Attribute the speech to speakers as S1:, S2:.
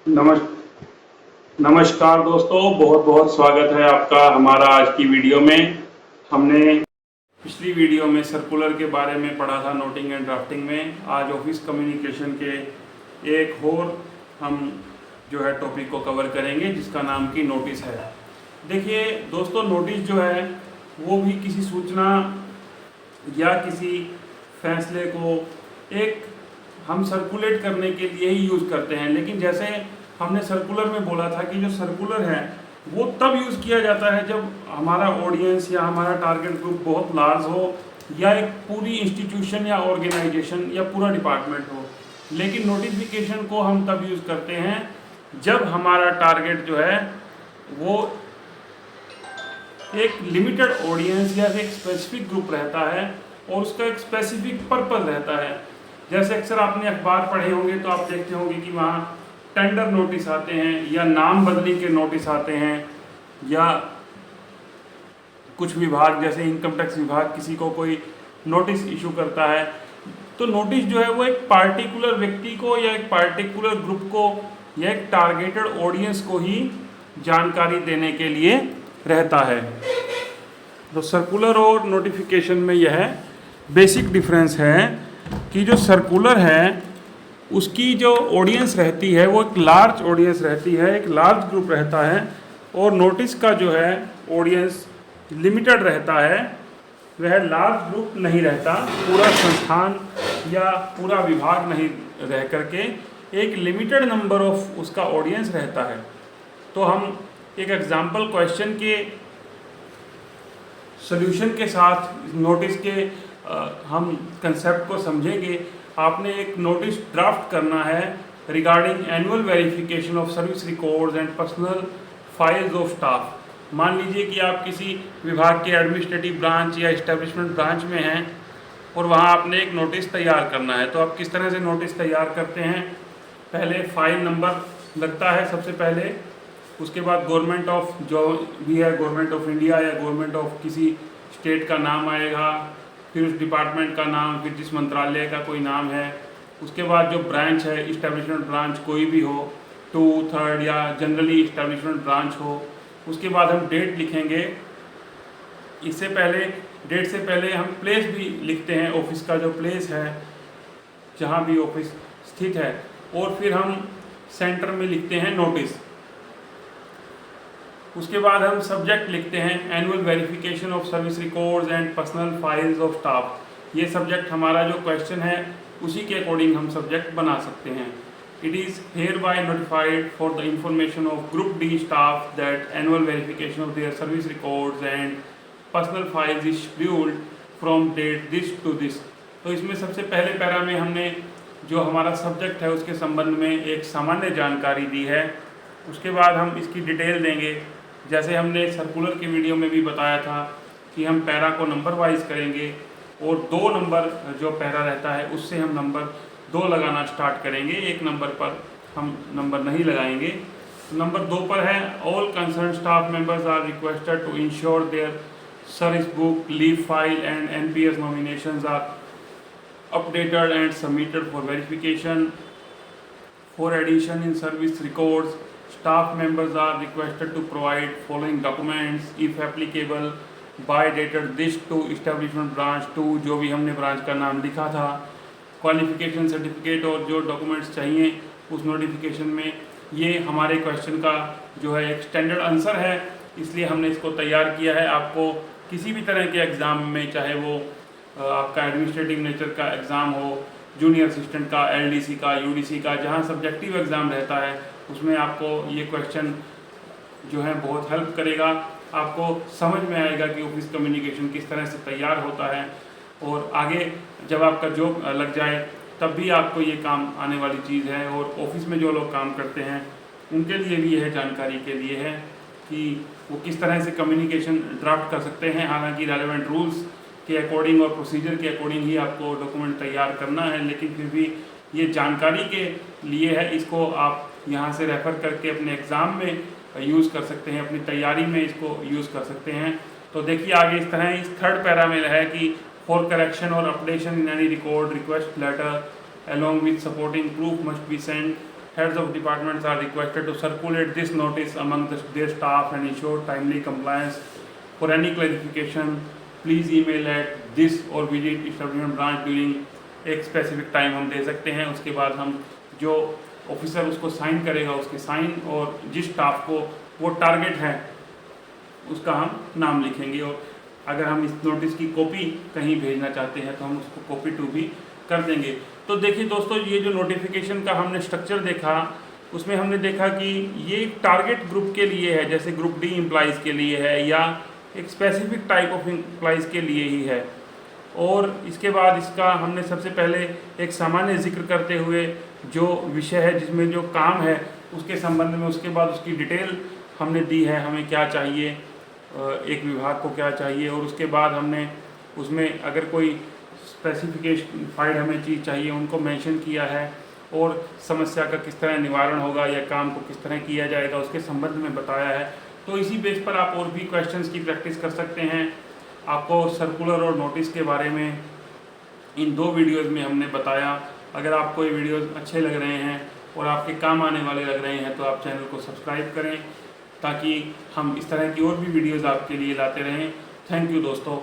S1: नमस् नमस्कार दोस्तों, बहुत बहुत स्वागत है आपका हमारा आज की वीडियो में। हमने पिछली वीडियो में सर्कुलर के बारे में पढ़ा था, नोटिंग एंड ड्राफ्टिंग में। आज ऑफिस कम्युनिकेशन के एक और हम जो है टॉपिक को कवर करेंगे, जिसका नाम की नोटिस है। देखिए दोस्तों, नोटिस जो है वो भी किसी सूचना या किसी फैसले को एक हम सर्कुलेट करने के लिए ही यूज़ करते हैं। लेकिन जैसे हमने सर्कुलर में बोला था कि जो सर्कुलर है वो तब यूज़ किया जाता है जब हमारा ऑडियंस या हमारा टारगेट ग्रुप बहुत लार्ज हो, या एक पूरी इंस्टीट्यूशन या ऑर्गेनाइजेशन या पूरा डिपार्टमेंट हो। लेकिन नोटिफिकेशन को हम तब यूज़ करते हैं जब हमारा टारगेट जो है वो एक लिमिटेड ऑडियंस या एक स्पेसिफिक ग्रुप रहता है और उसका एक स्पेसिफिक पर्पस रहता है। जैसे अक्सर आपने अखबार पढ़े होंगे तो आप देखते होंगे कि वहाँ टेंडर नोटिस आते हैं, या नाम बदली के नोटिस आते हैं, या कुछ विभाग जैसे इनकम टैक्स विभाग किसी को कोई नोटिस इशू करता है, तो नोटिस जो है वो एक पार्टिकुलर व्यक्ति को या एक पार्टिकुलर ग्रुप को या एक टारगेटेड ऑडियंस को ही जानकारी देने के लिए रहता है। तो सर्कुलर और नोटिफिकेशन में यह बेसिक डिफरेंस है कि जो सर्कुलर है उसकी जो ऑडियंस रहती है वो एक लार्ज ऑडियंस रहती है, एक लार्ज ग्रुप रहता है, और नोटिस का जो है ऑडियंस लिमिटेड रहता है, वह लार्ज ग्रुप नहीं रहता। पूरा संस्थान या पूरा विभाग नहीं रह करके एक लिमिटेड नंबर ऑफ उसका ऑडियंस रहता है। तो हम एक एग्जाम्पल क्वेश्चन के सॉल्यूशन के साथ नोटिस के हम कंसेप्ट को समझेंगे। आपने एक नोटिस ड्राफ्ट करना है regarding annual verification of service records and personal files of staff. मान लीजिए कि आप किसी विभाग के एडमिनिस्ट्रेटिव ब्रांच या इस्टेब्लिशमेंट ब्रांच में हैं और वहाँ आपने एक नोटिस तैयार करना है। तो आप किस तरह से नोटिस तैयार करते हैं? पहले फाइल नंबर लगता है सबसे पहले, उसके बाद गवर्नमेंट ऑफ जो भी है, गवर्नमेंट ऑफ इंडिया या गवर्नमेंट ऑफ किसी स्टेट का नाम आएगा, फिर उस डिपार्टमेंट का नाम, फिर जिस मंत्रालय का कोई नाम है, उसके बाद जो ब्रांच है, इस्टेब्लिशमेंट ब्रांच कोई भी हो, 2, 3rd या जनरली इस्टेब्लिशमेंट ब्रांच हो। उसके बाद हम डेट लिखेंगे। इससे पहले डेट से पहले हम प्लेस भी लिखते हैं, ऑफिस का जो प्लेस है जहाँ भी ऑफिस स्थित है, और फिर हम सेंटर में लिखते हैं नोटिस। उसके बाद हम सब्जेक्ट लिखते हैं annual verification of service records and personal files of staff. ये सब्जेक्ट हमारा जो क्वेश्चन है उसी के अकॉर्डिंग हम सब्जेक्ट बना सकते हैं। It is hereby notified for the information of group D staff that annual verification of their service records and personal files is scheduled from date this to this. तो इसमें सबसे पहले para में हमने जो हमारा सब्जेक्ट है उसके संबंध में एक सामान्य जानकारी दी है। उसके बाद हम इसकी डिटेल देंगे। जैसे हमने सर्कुलर की वीडियो में भी बताया था कि हम पैरा को नंबर वाइज करेंगे, और 2 नंबर जो पैरा रहता है उससे हम नंबर 2 लगाना स्टार्ट करेंगे। 1 नंबर पर हम नंबर नहीं लगाएंगे। नंबर 2 पर है all concern staff members are requested to ensure their service book, leave file and NPS nominations are updated and submitted for verification. For addition in service records, staff members are requested to provide following documents if applicable by dated this to establishment branch to, जो भी हमने branch का नाम लिखा था, qualification certificate और जो documents चाहिए उस नोटिफिकेशन में। ये हमारे क्वेश्चन का जो है एक स्टैंडर्ड आंसर है, इसलिए हमने इसको तैयार किया है। आपको किसी भी तरह के एग्ज़ाम में, चाहे वो आपका एडमिनिस्ट्रेटिव नेचर का एग्ज़ाम हो, जूनियर असिस्टेंट का, LDC का, UDC का, जहाँ सब्जेक्टिव एग्ज़ाम रहता है, उसमें आपको ये क्वेश्चन जो है बहुत हेल्प करेगा। आपको समझ में आएगा कि ऑफिस कम्युनिकेशन किस तरह से तैयार होता है, और आगे जब आपका जॉब लग जाए तब भी आपको ये काम आने वाली चीज़ है। और ऑफिस में जो लोग काम करते हैं उनके लिए भी यह जानकारी के लिए है कि वो किस तरह से कम्युनिकेशन ड्राफ्ट कर सकते हैं। हालांकि रेलेवेंट रूल्स के अकॉर्डिंग और प्रोसीजर के अकॉर्डिंग ही आपको डॉक्यूमेंट तैयार करना है, लेकिन फिर भी ये जानकारी के लिए है। इसको आप यहाँ से रेफ़र करके अपने एग्ज़ाम में यूज़ कर सकते हैं, अपनी तैयारी में इसको यूज़ कर सकते हैं। तो देखिए आगे इस तरह इस 3rd पैरा में है कि फॉर करेक्शन और updation in any record request letter along with supporting proof must be sent heads of departments are requested to circulate this notice among their staff and ensure timely compliance. For any clarification, please email at this or visit establishment branch during एक specific time हम दे सकते हैं। उसके बाद हम जो officer उसको sign करेगा उसके साइन और जिस स्टाफ को वो टारगेट है उसका हम नाम लिखेंगे, और अगर हम इस नोटिस की कॉपी कहीं भेजना चाहते हैं तो हम उसको कॉपी टू भी कर देंगे। तो देखिए दोस्तों, ये जो नोटिफिकेशन का हमने स्ट्रक्चर देखा उसमें हमने देखा कि ये एक टारगेट ग्रुप के लिए है, जैसे ग्रुप डी एम्प्लॉइज़ के लिए है या एक स्पेसिफिक टाइप ऑफ एम्प्लॉइज़ के लिए ही है। और इसके बाद इसका हमने सबसे पहले एक सामान्य जिक्र करते हुए जो विषय है जिसमें जो काम है उसके संबंध में, उसके बाद उसकी डिटेल हमने दी है, हमें क्या चाहिए, एक विभाग को क्या चाहिए, और उसके बाद हमने उसमें अगर कोई स्पेसिफिकेशन हमें चीज़ चाहिए उनको मेंशन किया है, और समस्या का किस तरह निवारण होगा या काम को किस तरह किया जाएगा उसके संबंध में बताया है। तो इसी बेस पर आप और भी क्वेश्चंस की प्रैक्टिस कर सकते हैं। आपको सर्कुलर और नोटिस के बारे में इन 2 वीडियोज़ में हमने बताया। अगर आपको ये वीडियोज़ अच्छे लग रहे हैं और आपके काम आने वाले लग रहे हैं तो आप चैनल को सब्सक्राइब करें ताकि हम इस तरह की और भी वीडियोज़ आपके लिए लाते रहें। थैंक यू दोस्तों।